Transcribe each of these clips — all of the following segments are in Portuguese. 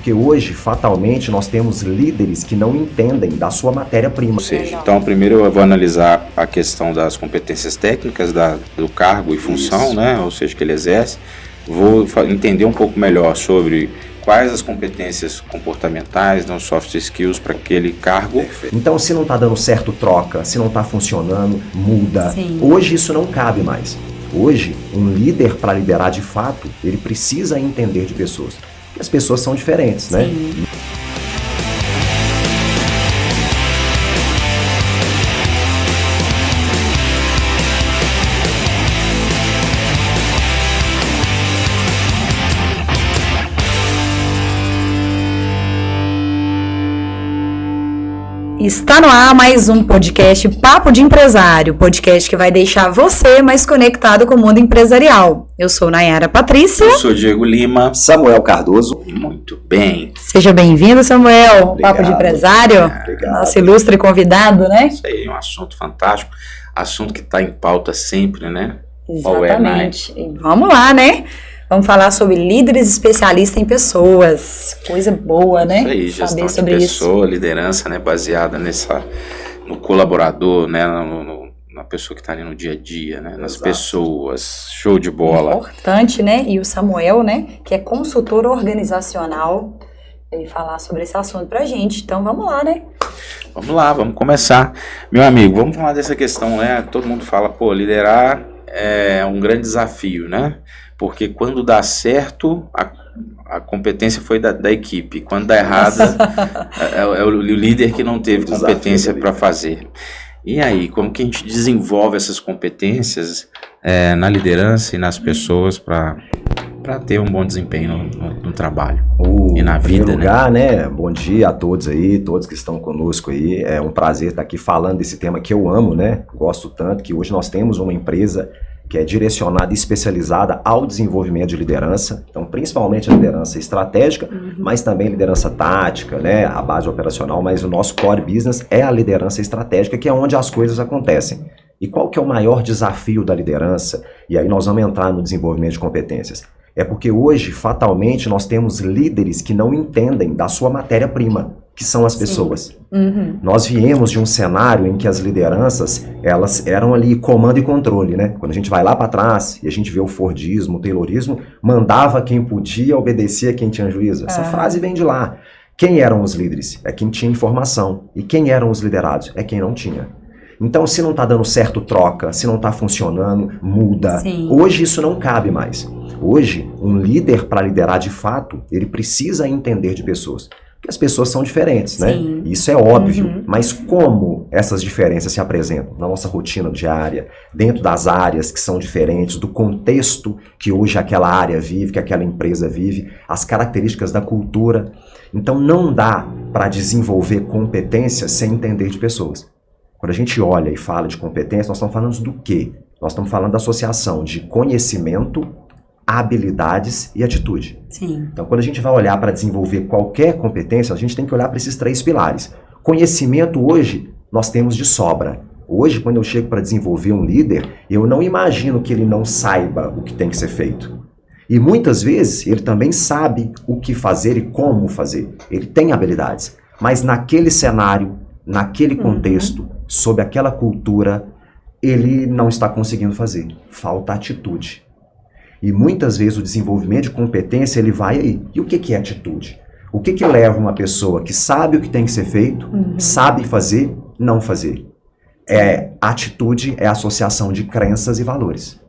porque hoje, fatalmente, nós temos líderes que não entendem da sua matéria-prima. Ou seja, então primeiro eu vou analisar a questão das competências técnicas do cargo e função, né? Ou seja, que ele exerce. Vou entender um pouco melhor sobre quais as competências comportamentais, não soft skills para aquele cargo. Então, se não está dando certo, troca. Se não está funcionando, muda. Sim. Hoje isso não cabe mais. Hoje, um líder, para liderar de fato, ele precisa entender de pessoas. Porque as pessoas são diferentes, né? Sim. Está no ar mais um podcast Papo de Empresário, podcast que vai deixar você mais conectado com o mundo empresarial. Eu sou Nayara Patrícia. Eu sou Diego Lima. Samuel Cardoso. Muito bem. Seja bem-vindo, Samuel. Obrigado. Papo de Empresário. Obrigado. Nosso ilustre convidado, né? Isso aí é um assunto fantástico. Assunto que está em pauta sempre, né? Qual é, Exatamente. E vamos lá, né? Vamos falar sobre líderes especialistas em pessoas. Coisa boa, né? Isso aí, gestão Saber de sobre pessoa, liderança, né? Baseada no colaborador, né? Na pessoa que está ali no dia a dia, né? Nas pessoas. Show de bola. Importante, né? E o Samuel, né? Que é consultor organizacional, veio falar sobre esse assunto pra gente. Então vamos lá, né? Vamos lá, vamos começar. Meu amigo, vamos falar dessa questão, né? Todo mundo fala, pô, liderar é um grande desafio, né? Porque quando dá certo, a competência foi da equipe. Quando dá errado, é o líder que não teve competência para fazer. E aí, como que a gente desenvolve essas competências na liderança e nas pessoas para ter um bom desempenho no trabalho e na vida, em primeiro lugar, né? Bom dia a todos aí, todos que estão conosco aí. É um prazer estar aqui falando desse tema que eu amo, né? Gosto tanto que hoje nós temos uma empresa que é direcionada e especializada ao desenvolvimento de liderança, então principalmente a liderança estratégica, mas também liderança tática, né, a base operacional, mas o nosso core business é a liderança estratégica, que é onde as coisas acontecem. E qual que é o maior desafio da liderança? E aí nós vamos entrar no desenvolvimento de competências. É porque hoje, fatalmente, nós temos líderes que não entendem da sua matéria-prima, que são as pessoas. Nós viemos de um cenário em que as lideranças, elas eram ali comando e controle, né? Quando a gente vai lá para trás e a gente vê o Fordismo, o Taylorismo, mandava quem podia, obedecia quem tinha juízo. Essa frase vem de lá. Quem eram os líderes? É quem tinha informação. E quem eram os liderados? É quem não tinha. Então, se não está dando certo, troca. Se não está funcionando, muda. Sim. Hoje isso não cabe mais. Hoje, um líder, para liderar de fato, ele precisa entender de pessoas. Porque as pessoas são diferentes, né? Sim. Isso é óbvio. Mas como essas diferenças se apresentam na nossa rotina diária, dentro das áreas que são diferentes, do contexto que hoje aquela área vive, que aquela empresa vive, as características da cultura. Então, não dá para desenvolver competência sem entender de pessoas. Quando a gente olha e fala de competência, nós estamos falando do quê? Nós estamos falando da associação de conhecimento, habilidades e atitude. Sim. Então, quando a gente vai olhar para desenvolver qualquer competência, a gente tem que olhar para esses três pilares. Conhecimento, hoje, nós temos de sobra. Hoje, quando eu chego para desenvolver um líder, eu não imagino que ele não saiba o que tem que ser feito. E muitas vezes, ele também sabe o que fazer e como fazer. Ele tem habilidades. Mas naquele cenário, naquele contexto, sob aquela cultura, ele não está conseguindo fazer. Falta atitude. E muitas vezes o desenvolvimento de competência, ele vai aí. E o que é atitude? O que leva uma pessoa que sabe o que tem que ser feito, sabe fazer, não fazer? Atitude é a associação de crenças e valores.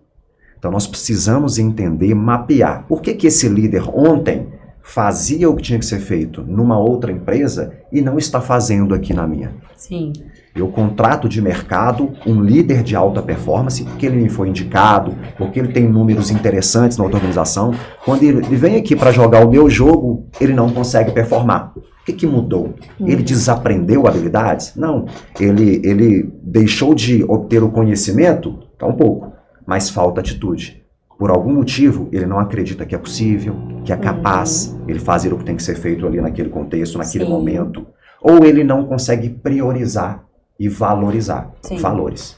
Então nós precisamos entender, mapear. Por que esse líder ontem fazia o que tinha que ser feito numa outra empresa e não está fazendo aqui na minha? Sim. Eu contrato de mercado um líder de alta performance, porque ele me foi indicado, porque ele tem números interessantes na outra organização. Quando ele vem aqui para jogar o meu jogo, ele não consegue performar. O que mudou? Ele desaprendeu habilidades? Não. Ele deixou de obter o conhecimento? Tá um pouco. Mas falta atitude. Por algum motivo, ele não acredita que é possível, que é capaz ele fazer o que tem que ser feito ali naquele contexto, naquele momento. Ou ele não consegue priorizar e valorizar valores.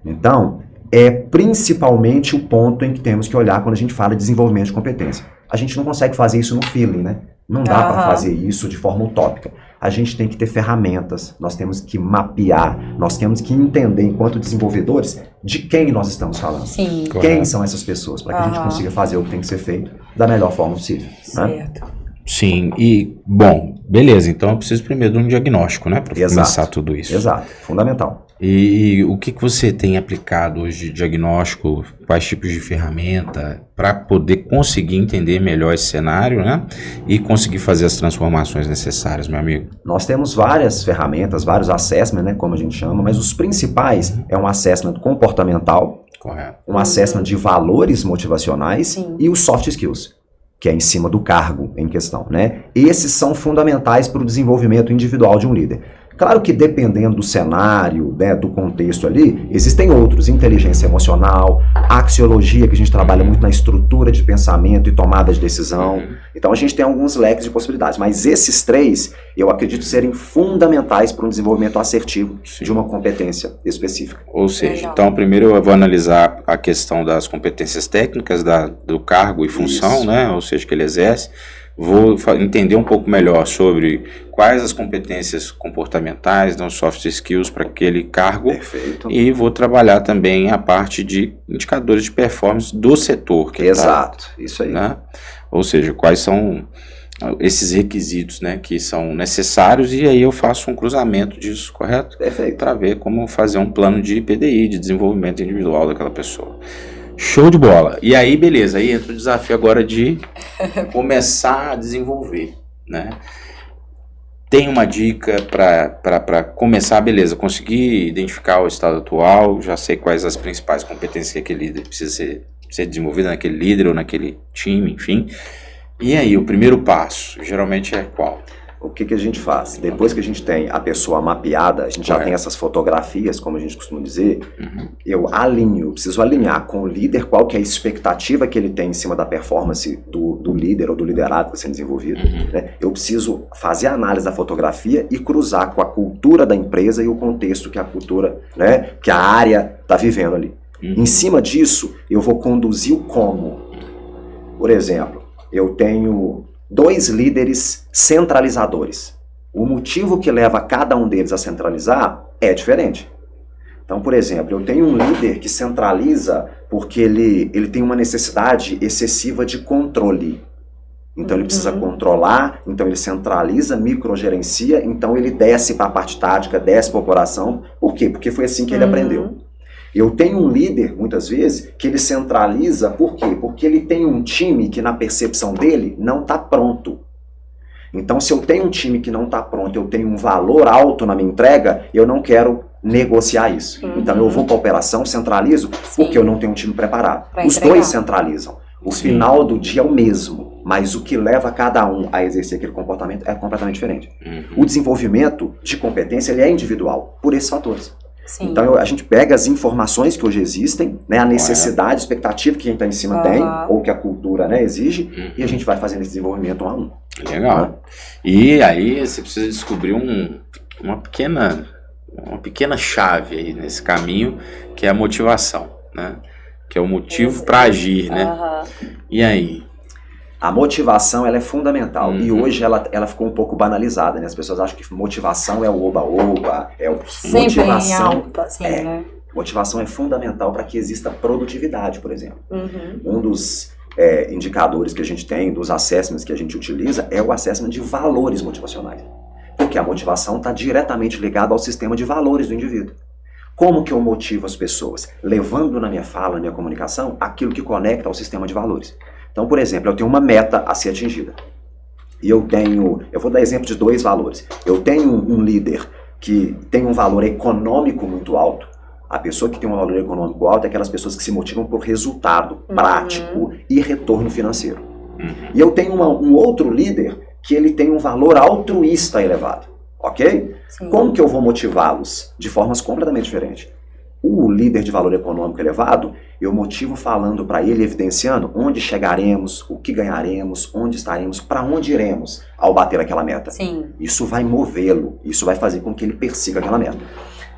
Então, é principalmente o ponto em que temos que olhar quando a gente fala de desenvolvimento de competência. A gente não consegue fazer isso no feeling, né? Não dá para fazer isso de forma utópica. A gente tem que ter ferramentas, nós temos que mapear, nós temos que entender, enquanto desenvolvedores, de quem nós estamos falando. Sim. Quem são essas pessoas, para que a gente consiga fazer o que tem que ser feito da melhor forma possível. Certo. Né? Sim, e, bom, beleza, então eu preciso primeiro de um diagnóstico, né, para começar tudo isso. Exato, fundamental. E o que você tem aplicado hoje de diagnóstico, quais tipos de ferramenta, para poder conseguir entender melhor esse cenário, né, e conseguir fazer as transformações necessárias, meu amigo? Nós temos várias ferramentas, vários assessments, né, como a gente chama, mas os principais é um assessment comportamental, Correto. um assessment de valores motivacionais e os soft skills, que é em cima do cargo em questão, né? Esses são fundamentais para o desenvolvimento individual de um líder. Claro que dependendo do cenário, né, do contexto ali, existem outros, inteligência emocional, axiologia, que a gente trabalha muito na estrutura de pensamento e tomada de decisão. Então a gente tem alguns leques de possibilidades, mas esses três eu acredito serem fundamentais para um desenvolvimento assertivo de uma competência específica. Ou seja, então primeiro eu vou analisar a questão das competências técnicas do cargo e função, né, ou seja, que ele exerce. Vou entender um pouco melhor sobre quais as competências comportamentais, os soft skills para aquele cargo. Perfeito. E vou trabalhar também a parte de indicadores de performance do setor. Exato, isso aí. Né? Ou seja, quais são esses requisitos, né, que são necessários, e aí eu faço um cruzamento disso, correto? Perfeito. Para ver como fazer um plano de PDI, de desenvolvimento individual daquela pessoa. Show de bola. E aí, beleza, aí entra o desafio agora de começar a desenvolver, né? Tem uma dica para começar, beleza, conseguir identificar o estado atual, já sei quais as principais competências que aquele líder precisa ser desenvolvido naquele líder ou naquele time, enfim. E aí, o primeiro passo, geralmente é qual? O que a gente faz? Depois que a gente tem a pessoa mapeada, a gente já tem essas fotografias, como a gente costuma dizer, eu preciso alinhar com o líder qual que é a expectativa que ele tem em cima da performance do líder ou do liderado que está sendo desenvolvido. Né? Eu preciso fazer a análise da fotografia e cruzar com a cultura da empresa e o contexto que a cultura, né, que a área está vivendo ali. Em cima disso, eu vou conduzir o como. Por exemplo, eu tenho 2 líderes centralizadores. O motivo que leva cada um deles a centralizar é diferente. Então, por exemplo, eu tenho um líder que centraliza porque ele tem uma necessidade excessiva de controle. Então ele precisa controlar, então ele centraliza, microgerencia, então ele desce para a parte tática, desce para a operação. Por quê? Porque foi assim que ele aprendeu. Eu tenho um líder, muitas vezes, que ele centraliza, por quê? Porque ele tem um time que, na percepção dele, não está pronto. Então, se eu tenho um time que não está pronto, eu tenho um valor alto na minha entrega, eu não quero negociar isso. Então, eu vou para a operação, centralizo, porque eu não tenho um time preparado. Os dois centralizam. O final do dia é o mesmo, mas o que leva cada um a exercer aquele comportamento é completamente diferente. O desenvolvimento de competência ele é individual, por esses fatores. Sim. Então a gente pega as informações que hoje existem, né, a necessidade, a expectativa que quem está em cima tem, ou que a cultura, né, exige, e a gente vai fazendo esse desenvolvimento um a um. Legal. E aí você precisa descobrir uma pequena chave aí nesse caminho, que é a motivação, né? Que é o motivo para agir, né? E aí? A motivação ela é fundamental e hoje ela ficou um pouco banalizada, né? As pessoas acham que motivação é o oba-oba, é o sempre motivação, em alta, assim, né? Motivação é fundamental para que exista produtividade, por exemplo. Um dos indicadores que a gente tem, dos assessments que a gente utiliza, é o assessment de valores motivacionais. Porque a motivação está diretamente ligada ao sistema de valores do indivíduo. Como que eu motivo as pessoas? Levando na minha fala, na minha comunicação, aquilo que conecta ao sistema de valores. Então, por exemplo, eu tenho uma meta a ser atingida. E eu vou dar exemplo de 2 valores. Eu tenho um líder que tem um valor econômico muito alto. A pessoa que tem um valor econômico alto é aquelas pessoas que se motivam por resultado prático e retorno financeiro. E eu tenho um outro líder que ele tem um valor altruísta elevado. Ok? Sim. Como que eu vou motivá-los? De formas completamente diferentes. O líder de valor econômico elevado, eu motivo falando para ele, evidenciando onde chegaremos, o que ganharemos, onde estaremos, para onde iremos ao bater aquela meta. Sim. Isso vai movê-lo, isso vai fazer com que ele persiga aquela meta.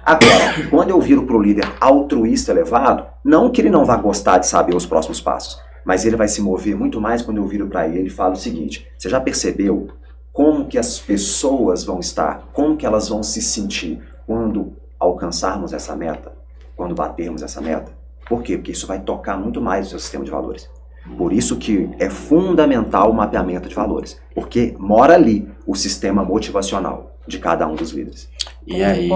Agora, quando eu viro para o líder altruísta elevado, não que ele não vá gostar de saber os próximos passos, Mas ele vai se mover muito mais quando eu viro para ele e falo o seguinte: você já percebeu como que as pessoas vão estar, como que elas vão se sentir quando alcançarmos essa meta, quando batermos essa meta? Por quê? Porque isso vai tocar muito mais o seu sistema de valores. Por isso que é fundamental o mapeamento de valores, porque mora ali o sistema motivacional de cada um dos líderes. E aí,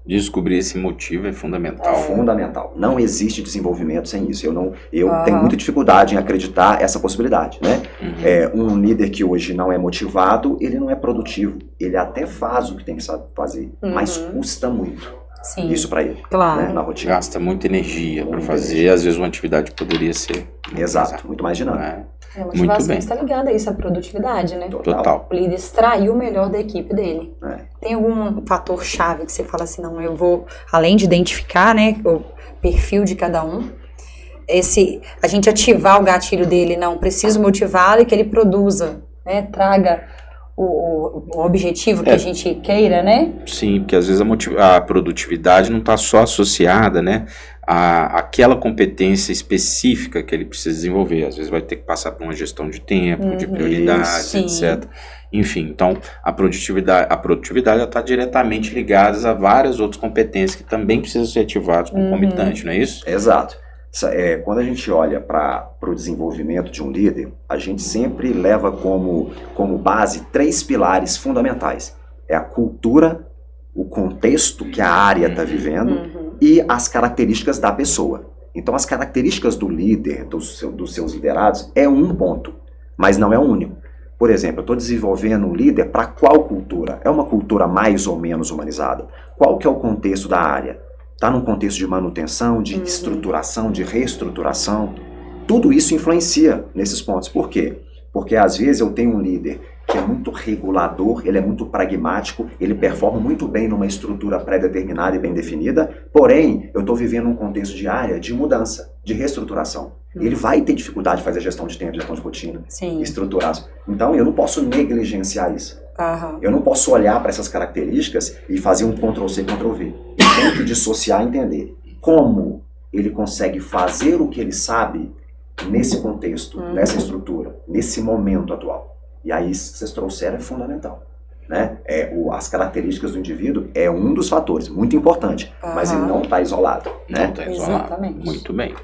descobrir esse motivo é fundamental. Fundamental. Não existe desenvolvimento sem isso. Eu tenho muita dificuldade em acreditar essa possibilidade, né? Um líder que hoje não é motivado, ele não é produtivo. Ele até faz o que tem que fazer, mas custa muito. Sim. Isso para ele, claro, né, na rotina. Gasta muita energia para fazer, às vezes uma atividade poderia ser... Exato, muito mais dinâmica. A motivação está ligada a isso, a produtividade, né? Total. O líder extrair o melhor da equipe dele. Tem algum fator chave que você fala assim, não, eu vou, além de identificar, né, o perfil de cada um, a gente ativar o gatilho dele, não, preciso motivá-lo e que ele produza, né, traga o objetivo que a gente queira, né? Sim, porque às vezes a produtividade não está só associada, né, àquela competência específica que ele precisa desenvolver. Às vezes vai ter que passar por uma gestão de tempo, de prioridades, etc. Enfim, então a produtividade está diretamente ligada a várias outras competências que também precisam ser ativadas concomitante, não é isso? Exato. Quando a gente olha para o desenvolvimento de um líder, a gente sempre leva como base 3 pilares fundamentais. É a cultura, o contexto que a área está vivendo e as características da pessoa. Então, as características do líder, dos seus liderados, é um ponto, mas não é o único. Por exemplo, eu estou desenvolvendo um líder para qual cultura? É uma cultura mais ou menos humanizada? Qual que é o contexto da área? Está num contexto de manutenção, de estruturação, de reestruturação. Tudo isso influencia nesses pontos. Por quê? Porque às vezes eu tenho um líder que é muito regulador, ele é muito pragmático, ele performa muito bem numa estrutura pré-determinada e bem definida, porém, eu estou vivendo um contexto de área de mudança, de reestruturação. Ele vai ter dificuldade de fazer gestão de tempo, gestão de rotina, estruturar. Então, eu não posso negligenciar isso. Eu não posso olhar para essas características e fazer um Ctrl-C, Ctrl-V. Eu tenho que dissociar e entender como ele consegue fazer o que ele sabe nesse contexto, nessa estrutura, nesse momento atual. E aí, se vocês trouxeram, é fundamental. Né? As características do indivíduo é um dos fatores, muito importante, mas ele não está isolado. Né? Não está isolado. Exatamente. Muito bem.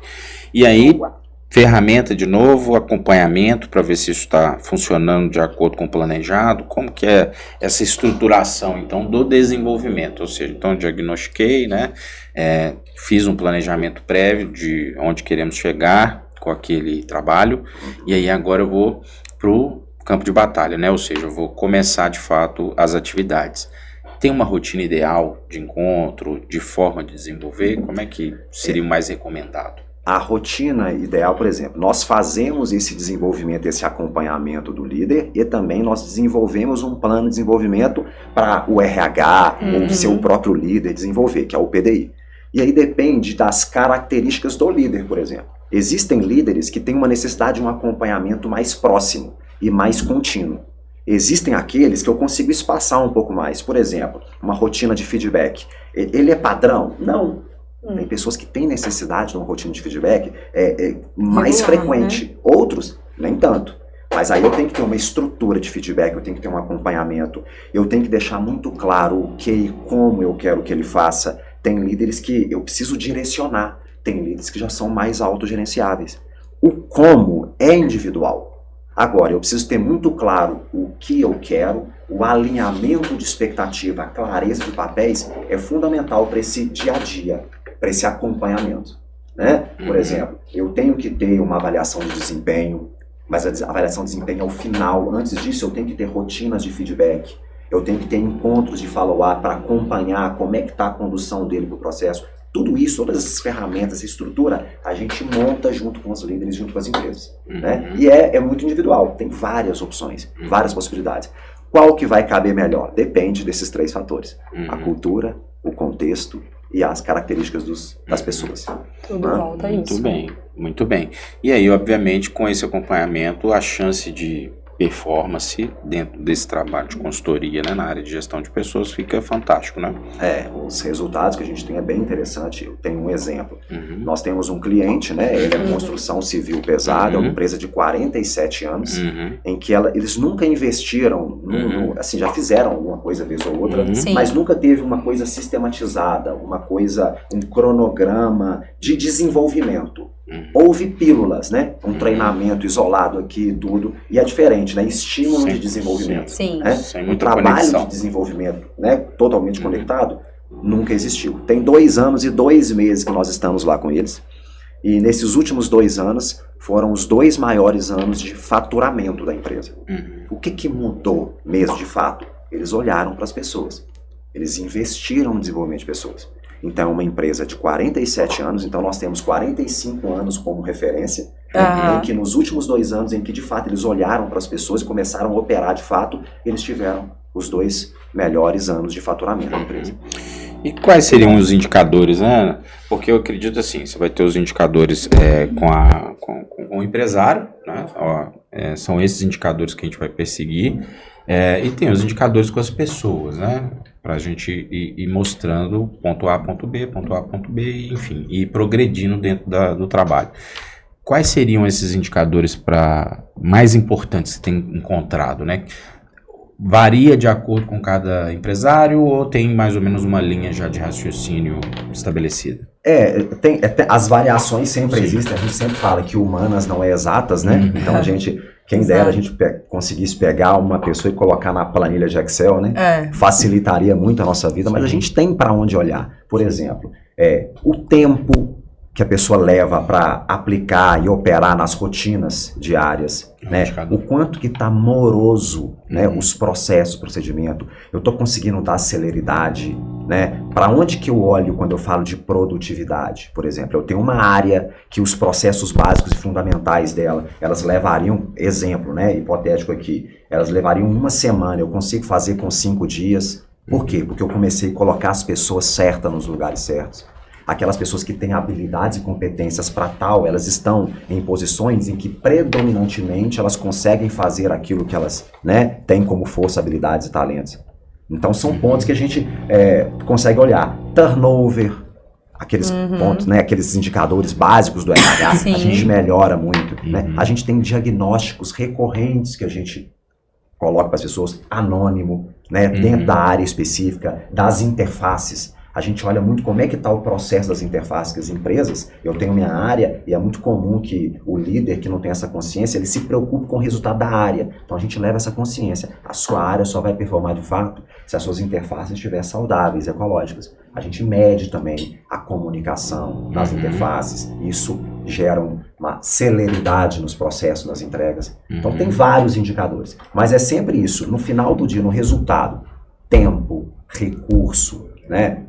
E aí, ferramenta de novo, acompanhamento para ver se isso está funcionando de acordo com o planejado, como que é essa estruturação então do desenvolvimento, ou seja, então diagnostiquei, né, fiz um planejamento prévio de onde queremos chegar com aquele trabalho, e aí agora eu vou para o campo de batalha, né, ou seja, eu vou começar de fato as atividades. Tem uma rotina ideal de encontro, de forma de desenvolver? Como é que seria o mais recomendado? A rotina ideal, por exemplo, nós fazemos esse desenvolvimento, esse acompanhamento do líder e também nós desenvolvemos um plano de desenvolvimento para o RH ou o seu próprio líder desenvolver, que é o PDI. E aí depende das características do líder, por exemplo. Existem líderes que têm uma necessidade de um acompanhamento mais próximo e mais contínuo. Existem aqueles que eu consigo espaçar um pouco mais. Por exemplo, uma rotina de feedback. Ele é padrão? Não. Tem pessoas que têm necessidade de uma rotina de feedback mais frequente. Né? Outros, nem tanto. Mas aí eu tenho que ter uma estrutura de feedback, eu tenho que ter um acompanhamento, eu tenho que deixar muito claro o que e como eu quero que ele faça. Tem líderes que eu preciso direcionar, tem líderes que já são mais autogerenciáveis. O como é individual. Agora, eu preciso ter muito claro o que eu quero, o alinhamento de expectativa, a clareza de papéis é fundamental para esse dia a dia, para esse acompanhamento. Né? Por exemplo, eu tenho que ter uma avaliação de desempenho, mas a avaliação de desempenho é o final. Antes disso, eu tenho que ter rotinas de feedback, eu tenho que ter encontros de follow-up para acompanhar como é que está a condução dele para o processo. Tudo isso, todas essas ferramentas, essa estrutura, a gente monta junto com os líderes, junto com as empresas. Né? E é muito individual, tem várias opções, várias possibilidades. Qual que vai caber melhor? Depende desses 3 fatores. A cultura, o contexto e as características das pessoas. Tudo volta a isso. Muito bem, muito bem. E aí, obviamente, com esse acompanhamento, a chance de performance dentro desse trabalho de consultoria, né, na área de gestão de pessoas, fica fantástico, né? Os resultados que a gente tem é bem interessante. Eu tenho um exemplo. Nós temos um cliente, né, ele é construção civil pesada, é uma empresa de 47 anos, em que eles nunca investiram, assim, já fizeram alguma coisa vez ou outra, mas nunca teve uma coisa sistematizada, um cronograma de desenvolvimento. Houve pílulas, né? Um treinamento isolado aqui, tudo, e é diferente, né? Estímulo de desenvolvimento. Sim. Né? Sem Um muita trabalho conexão. de desenvolvimento, né? Totalmente conectado, nunca existiu. Tem 2 anos e 2 meses que nós estamos lá com eles, e nesses últimos 2 anos foram os 2 maiores anos de faturamento da empresa. O que mudou mesmo de fato? Eles olharam para as pessoas, eles investiram no desenvolvimento de pessoas. Então, é uma empresa de 47 anos, então nós temos 45 anos como referência, em que nos últimos 2 anos, em que de fato eles olharam para as pessoas e começaram a operar de fato, eles tiveram os 2 melhores anos de faturamento da empresa. E quais seriam os indicadores, né? Porque eu acredito assim, você vai ter os indicadores com o empresário, né? São esses indicadores que a gente vai perseguir, e tem os indicadores com as pessoas, né? Para a gente ir mostrando ponto A, ponto B, enfim, e progredindo dentro do trabalho. Quais seriam esses indicadores mais importantes que você tem encontrado, né? Varia de acordo com cada empresário ou tem mais ou menos uma linha já de raciocínio estabelecida? As variações sempre existem, a gente sempre fala que humanas não é exatas, né? Então quem dera a gente conseguisse pegar uma pessoa e colocar na planilha de Excel, né? Facilitaria muito a nossa vida, mas a gente tem para onde olhar. Por exemplo, o tempo que a pessoa leva para aplicar e operar nas rotinas diárias, né? O quanto que está moroso, né? Os processos, o procedimento. Eu estou conseguindo dar celeridade, né? Para onde que eu olho quando eu falo de produtividade? Por exemplo, eu tenho uma área que os processos básicos e fundamentais dela, elas levariam, exemplo, né? Hipotético aqui, elas levariam 1 semana, eu consigo fazer com 5 dias. Por quê? Porque eu comecei a colocar as pessoas certas nos lugares certos. Aquelas pessoas que têm habilidades e competências para tal, elas estão em posições em que predominantemente elas conseguem fazer aquilo que elas, né, têm como força, habilidades e talentos. Então são pontos que a gente consegue olhar. Turnover, aqueles pontos, né, aqueles indicadores básicos do RH, a gente melhora muito. Né? A gente tem diagnósticos recorrentes que a gente coloca para as pessoas, anônimo, né, dentro da área específica, das interfaces. A gente olha muito como é que está o processo das interfaces das empresas. Eu tenho minha área e é muito comum que o líder que não tem essa consciência, ele se preocupe com o resultado da área. Então a gente leva essa consciência. A sua área só vai performar de fato se as suas interfaces estiverem saudáveis, ecológicas. A gente mede também a comunicação das interfaces. Isso gera uma celeridade nos processos, nas entregas. Então tem vários indicadores. Mas é sempre isso. No final do dia, no resultado, tempo, recurso, né?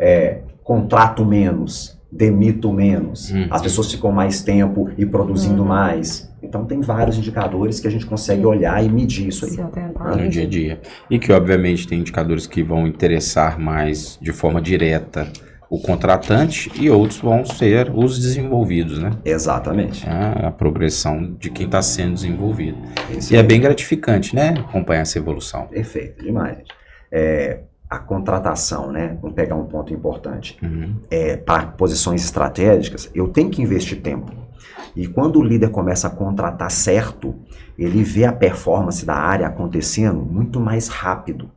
Contrato menos, demito menos, as pessoas ficam mais tempo e produzindo mais. Então tem vários indicadores que a gente consegue olhar e medir isso aí. No dia a dia. E que obviamente tem indicadores que vão interessar mais de forma direta o contratante e outros vão ser os desenvolvidos, né? Exatamente. A progressão de quem está sendo desenvolvido. Isso e é bem gratificante, né? Acompanhar essa evolução. Perfeito, demais. A contratação, né? Vamos pegar um ponto importante. Para posições estratégicas, eu tenho que investir tempo. E quando o líder começa a contratar certo, ele vê a performance da área acontecendo muito mais rápido.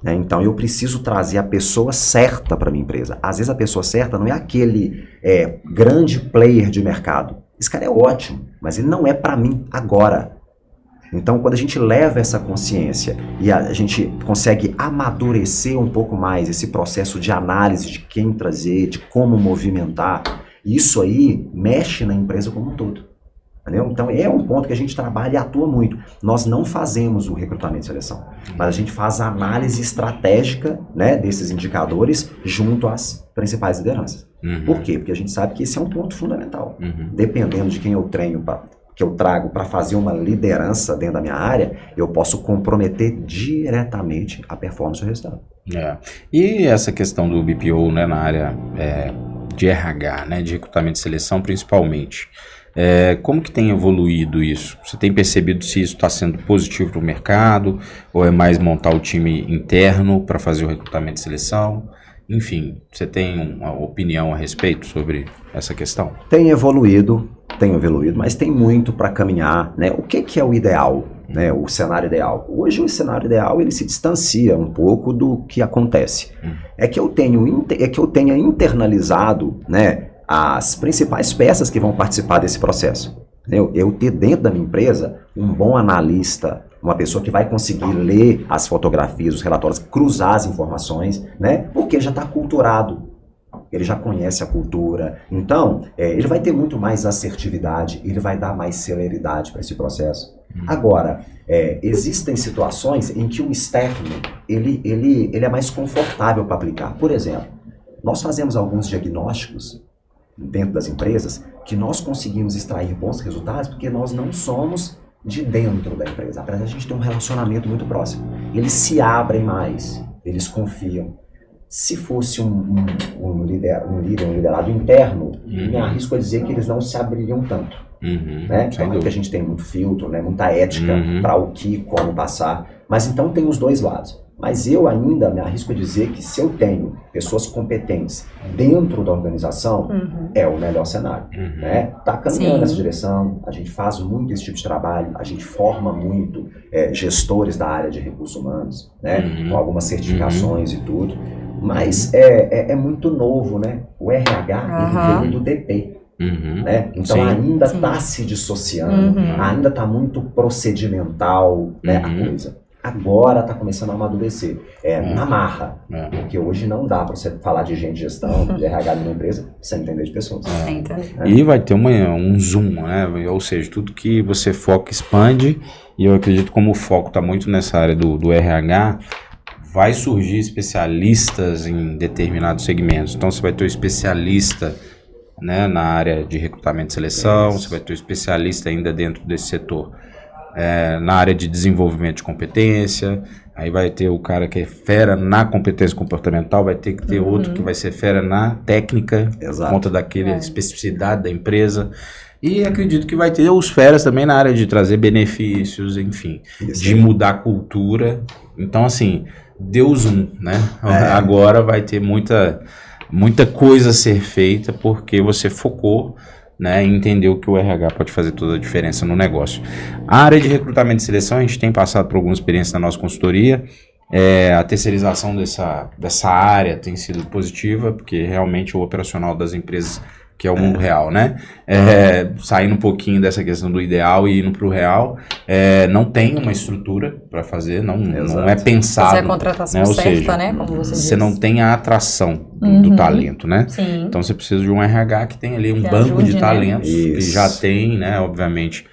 Né? Então eu preciso trazer a pessoa certa para a minha empresa. Às vezes a pessoa certa não é aquele grande player de mercado. Esse cara é ótimo, mas ele não é para mim agora. Então, quando a gente leva essa consciência e a gente consegue amadurecer um pouco mais esse processo de análise de quem trazer, de como movimentar, isso aí mexe na empresa como um todo. Entendeu? Então, é um ponto que a gente trabalha e atua muito. Nós não fazemos o recrutamento e seleção, mas a gente faz a análise estratégica, né, desses indicadores junto às principais lideranças. Por quê? Porque a gente sabe que esse é um ponto fundamental. Dependendo de quem eu treino que eu trago para fazer uma liderança dentro da minha área, eu posso comprometer diretamente a performance e o resultado. E essa questão do BPO, né, na área de RH, né, de recrutamento e seleção principalmente, Como que tem evoluído isso? Você tem percebido se isso está sendo positivo para o mercado, ou é mais montar o time interno para fazer o recrutamento e seleção? Enfim, você tem uma opinião a respeito sobre essa questão? Tem evoluído, mas tem muito para caminhar, né? O que é o ideal, né? O cenário ideal. Hoje o cenário ideal ele se distancia um pouco do que acontece. É que eu tenha internalizado, né, as principais peças que vão participar desse processo. Eu ter dentro da minha empresa um bom analista, uma pessoa que vai conseguir ler as fotografias, os relatórios, cruzar as informações, né? Porque já está aculturado, ele já conhece a cultura, então ele vai ter muito mais assertividade, ele vai dar mais celeridade para esse processo. Agora, existem situações em que o externo ele é mais confortável para aplicar. Por exemplo, nós fazemos alguns diagnósticos dentro das empresas que nós conseguimos extrair bons resultados porque nós não somos de dentro da empresa. Apesar de a gente ter um relacionamento muito próximo. Eles se abrem mais, eles confiam. Se fosse um liderado interno, me arrisco a dizer que eles não se abririam tanto. Né? Claro que a gente tem muito filtro, né? Muita ética para o que, como passar. Mas então tem os dois lados. Mas eu ainda me arrisco a dizer que se eu tenho pessoas competentes dentro da organização, é o melhor cenário. Né? Tá caminhando nessa direção, a gente faz muito esse tipo de trabalho, a gente forma muito gestores da área de recursos humanos, né? Com algumas certificações e tudo. Mas é muito novo, né? O RH ele veio do DP. Né? Então ainda está se dissociando, ainda está muito procedimental, né, a coisa. Agora está começando a amadurecer, na marra, porque hoje não dá para você falar de gente de gestão, de RH de uma empresa, sem entender de pessoas. E vai ter um zoom, né? Ou seja, tudo que você foca expande, e eu acredito como o foco está muito nessa área do RH, vai surgir especialistas em determinados segmentos. Então você vai ter um especialista, né, na área de recrutamento e seleção, você vai ter um especialista ainda dentro desse setor na área de desenvolvimento de competência, aí vai ter o cara que é fera na competência comportamental, vai ter que ter outro que vai ser fera na técnica, por conta daquela especificidade da empresa. E acredito que vai ter os feras também na área de trazer benefícios, enfim, de mudar a cultura. Então, assim, Deus né? Agora vai ter muita coisa a ser feita porque você focou, né, e entendeu que o RH pode fazer toda a diferença no negócio. A área de recrutamento e seleção, a gente tem passado por alguma experiência na nossa consultoria. A terceirização dessa área tem sido positiva, porque realmente o operacional das empresas, que é o mundo real, né? Saindo um pouquinho dessa questão do ideal e indo para o real, não tem uma estrutura para fazer, não é pensado. Fazer a contratação certa, ou seja, né? Como você disse. Você não tem a atração do talento, né? Sim. Então você precisa de um RH que tem ali um banco de talentos, que já tem, né, obviamente,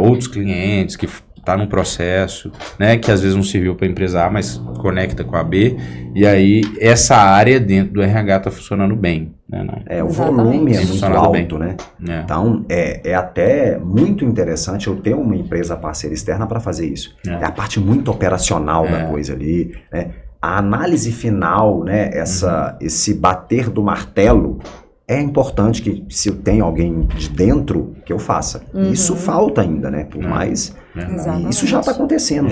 outros clientes que está num processo, né, que às vezes não serviu para a empresa A, mas conecta com a B, e aí essa área dentro do RH está funcionando bem. Né, o volume é muito alto, né? Então é até muito interessante eu ter uma empresa parceira externa para fazer isso. É a parte muito operacional da coisa ali, né? A análise final, né, esse bater do martelo, é importante que se eu tenho alguém de dentro, que eu faça. Isso falta ainda, né? Por mais... Isso já está acontecendo,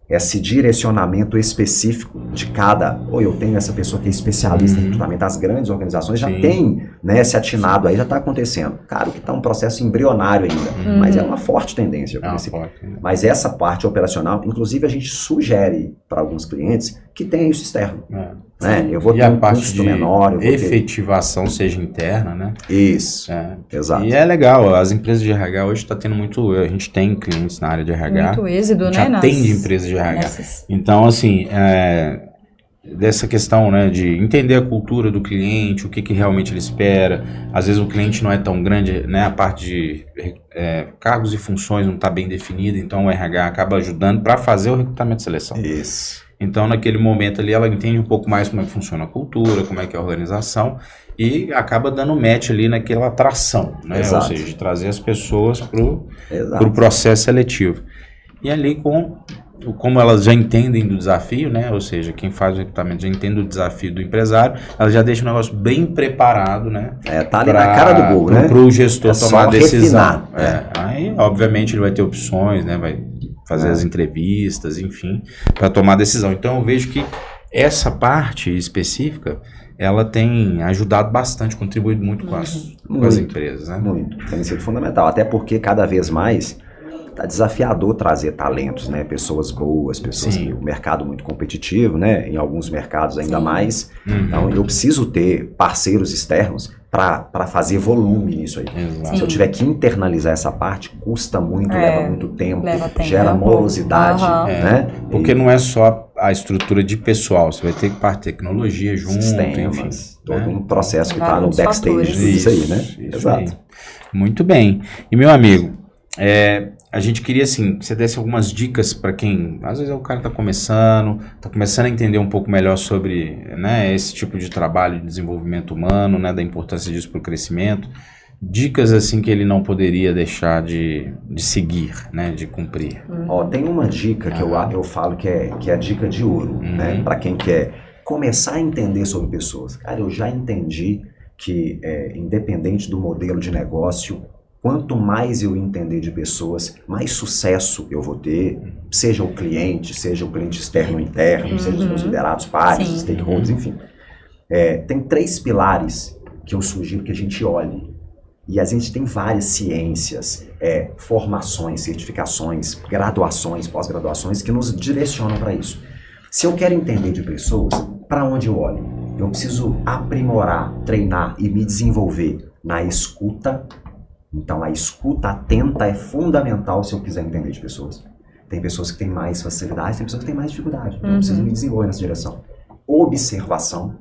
esse direcionamento específico de cada... Ou eu tenho essa pessoa que é especialista em recrutamento, as grandes organizações já têm, né, esse atinado aí, já está acontecendo. Claro que está um processo embrionário ainda, mas é uma forte tendência. Mas essa parte operacional, inclusive a gente sugere para alguns clientes que tenha isso externo. Né? Eu vou ter um custo menor. Efetivação seja interna, né? Isso, exato. E é legal, as empresas de RH hoje está tendo muito... A gente tem clientes na área de RH. Muito êxito, né? Já tem de empresas de RH. Então, assim, dessa questão, né, de entender a cultura do cliente, o que realmente ele espera. Às vezes o cliente não é tão grande, né? A parte de cargos e funções não está bem definida, então o RH acaba ajudando para fazer o recrutamento e seleção. Isso. Então, naquele momento ali, ela entende um pouco mais como é que funciona a cultura, como é que é a organização, e acaba dando match ali naquela atração, né? Ou seja, de trazer as pessoas para o processo seletivo. E ali com como elas já entendem do desafio, né? Ou seja, quem faz o recrutamento já entende o desafio do empresário, ela já deixa o negócio bem preparado, né? Tá ali na cara do gol, né? Para o gestor tomar a decisão. Refinar, Aí, obviamente, ele vai ter opções, né? Vai fazer as entrevistas, enfim, para tomar a decisão. Então, eu vejo que essa parte específica, ela tem ajudado bastante, contribuído muito com as empresas, né? Muito, tem sido fundamental, até porque cada vez mais tá desafiador trazer talentos, né? Pessoas boas, pessoas que o mercado muito competitivo, né? Em alguns mercados ainda mais. Então, eu preciso ter parceiros externos para fazer volume nisso aí. Se eu tiver que internalizar essa parte, custa muito, leva muito tempo, gera morosidade, né? Porque não é só a estrutura de pessoal, você vai ter que parte de tecnologia junto, sistemas, enfim. todo um processo que está no backstage disso aí, né? Exato. Aí. Muito bem. E meu amigo, a gente queria, assim, que você desse algumas dicas para quem, às vezes o cara está começando a entender um pouco melhor sobre, né, esse tipo de trabalho de desenvolvimento humano, né, da importância disso para o crescimento. Dicas, assim, que ele não poderia deixar de seguir, né, de cumprir. Tem uma dica que eu falo que é a dica de ouro, né, para quem quer começar a entender sobre pessoas. Cara, eu já entendi que, independente do modelo de negócio, quanto mais eu entender de pessoas, mais sucesso eu vou ter, seja o cliente externo ou interno, seja os meus liderados, pares, stakeholders, enfim. Tem 3 pilares que eu sugiro que a gente olhe. E a gente tem várias ciências, formações, certificações, graduações, pós-graduações que nos direcionam para isso. Se eu quero entender de pessoas, para onde eu olho? Eu preciso aprimorar, treinar e me desenvolver na escuta. Então, a escuta atenta é fundamental se eu quiser entender de pessoas. Tem pessoas que têm mais facilidade, tem pessoas que têm mais dificuldade. Então, eu preciso me desenvolver nessa direção. Observação,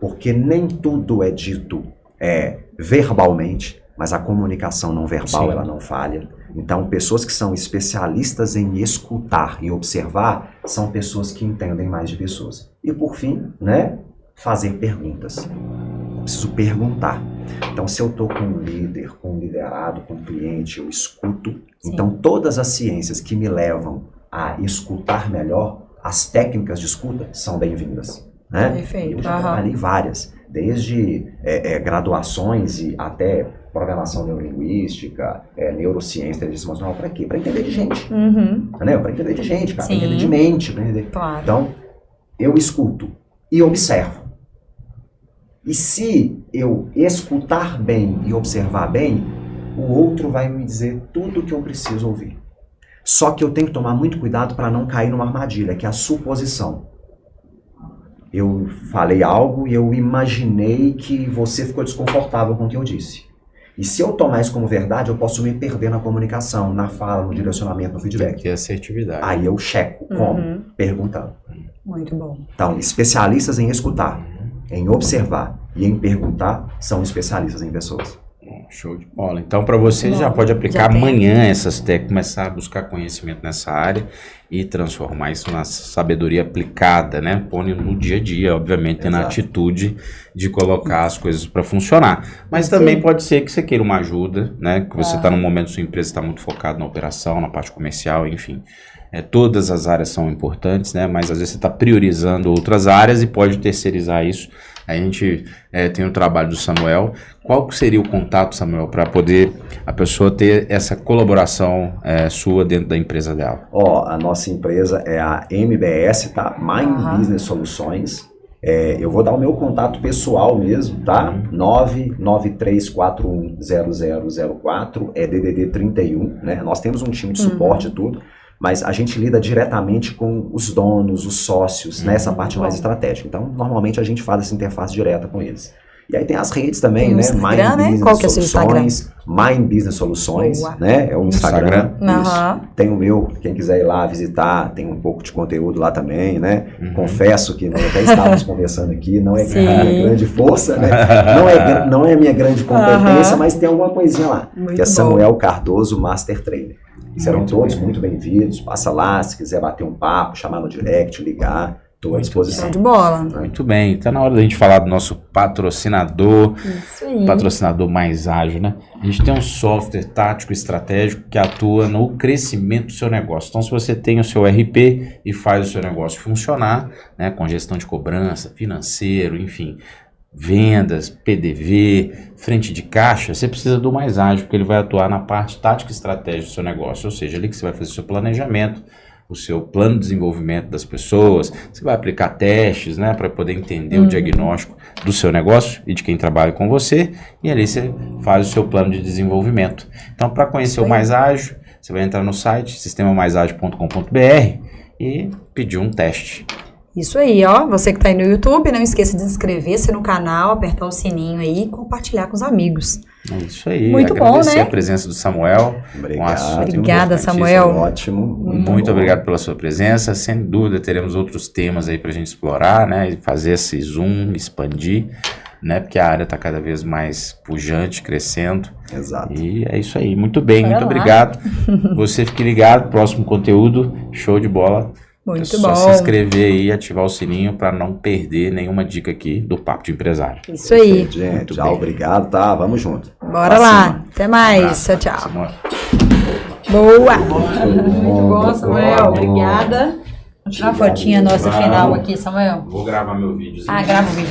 porque nem tudo é dito verbalmente, mas a comunicação não verbal, ela não falha. Então, pessoas que são especialistas em escutar e observar são pessoas que entendem mais de pessoas. E, por fim, né, fazer perguntas. Eu preciso perguntar. Então, se eu estou com um líder, com um liderado, com um cliente, eu escuto. Então, todas as ciências que me levam a escutar melhor, as técnicas de escuta são bem-vindas. Né? Perfeito. Eu já trabalhei várias, desde graduações e até programação neurolinguística, neurociência, inteligência emocional. Para quê? Para entender de gente. Né? Para entender de gente, para entender de mente. Pra entender. Claro. Então, eu escuto e observo. E se eu escutar bem e observar bem, o outro vai me dizer tudo o que eu preciso ouvir. Só que eu tenho que tomar muito cuidado para não cair numa armadilha, que é a suposição. Eu falei algo e eu imaginei que você ficou desconfortável com o que eu disse. E se eu tomar isso como verdade, eu posso me perder na comunicação, na fala, no direcionamento, no feedback. Que é assertividade. Aí eu checo. Como? Perguntando. Muito bom. Então, especialistas em escutar, em observar e em perguntar são especialistas em pessoas. Show de bola. Então, para você, já pode aplicar amanhã essas técnicas, começar a buscar conhecimento nessa área e transformar isso na sabedoria aplicada, né? Põe no dia a dia, obviamente, na atitude de colocar as coisas para funcionar. Mas também pode ser que você queira uma ajuda, né? Que você está num momento, sua empresa está muito focada na operação, na parte comercial, enfim. Todas as áreas são importantes, né? Mas às vezes você está priorizando outras áreas e pode terceirizar isso. A gente tem o trabalho do Samuel. Qual seria o contato, Samuel, para poder a pessoa ter essa colaboração sua dentro da empresa dela? A nossa empresa é a MBS, tá? Mind Business Soluções. Eu vou dar o meu contato pessoal mesmo, tá? 993410004, DDD 31, né? Nós temos um time de suporte e tudo, mas a gente lida diretamente com os donos, os sócios, nessa parte mais estratégica. Então, normalmente a gente faz essa interface direta com eles. E aí tem as redes também, né? Instagram, Mind Business Qual que é o seu Soluções, Mind Business Soluções, né? É o Instagram. Isso. Tem o meu, quem quiser ir lá visitar, tem um pouco de conteúdo lá também, né? Confesso que nós até estávamos conversando aqui, não é a minha grande força, né? Não é a minha grande competência, mas tem alguma coisinha lá, que é Samuel Cardoso Master Trainer. Serão todos muito bem-vindos, passa lá, se quiser bater um papo, chamar no direct, ligar. Estou à disposição. Show de bola. Muito bem, está na hora da gente falar do nosso patrocinador, Isso aí. patrocinador mais ágil, né? A gente tem um software tático estratégico que atua no crescimento do seu negócio. Então, se você tem o seu RP e faz o seu negócio funcionar, né, com gestão de cobrança, financeiro, enfim, vendas, PDV, frente de caixa, você precisa do mais ágil, porque ele vai atuar na parte tática e estratégica do seu negócio, ou seja, ali que você vai fazer o seu planejamento, o seu plano de desenvolvimento das pessoas, você vai aplicar testes, né, para poder entender o diagnóstico do seu negócio e de quem trabalha com você, e ali você faz o seu plano de desenvolvimento. Então, para conhecer o Mais Ágil, você vai entrar no site sistemamaisagil.com.br e pedir um teste. Isso aí, ó. Você que tá aí no YouTube, não esqueça de inscrever-se no canal, apertar o sininho aí e compartilhar com os amigos. É isso aí. Muito bom, Agradecer né? a presença do Samuel. Obrigado. Obrigada, Samuel. Ótimo. Muito obrigado pela sua presença. Sem dúvida, teremos outros temas aí pra gente explorar, né? E fazer esse zoom, expandir, né? Porque a área está cada vez mais pujante, crescendo. Exato. E é isso aí. Muito bem, Bora muito lá. obrigado. Você fique ligado, próximo conteúdo, show de bola. Muito É só bom. se inscrever aí e ativar o sininho para não perder nenhuma dica aqui do Papo de Empresário. Isso aí. Perfeito, gente. Muito Tchau, bem. obrigado, tá? Vamos junto. Bora Pra lá. cima. Até mais. Abraço. Tchau, tchau. Samuel. Boa. Muito bom, Samuel. Obrigada. Vou tirar uma fotinha nossa final aqui, Samuel. Vou gravar meu vídeo. Ah, grava o vídeo.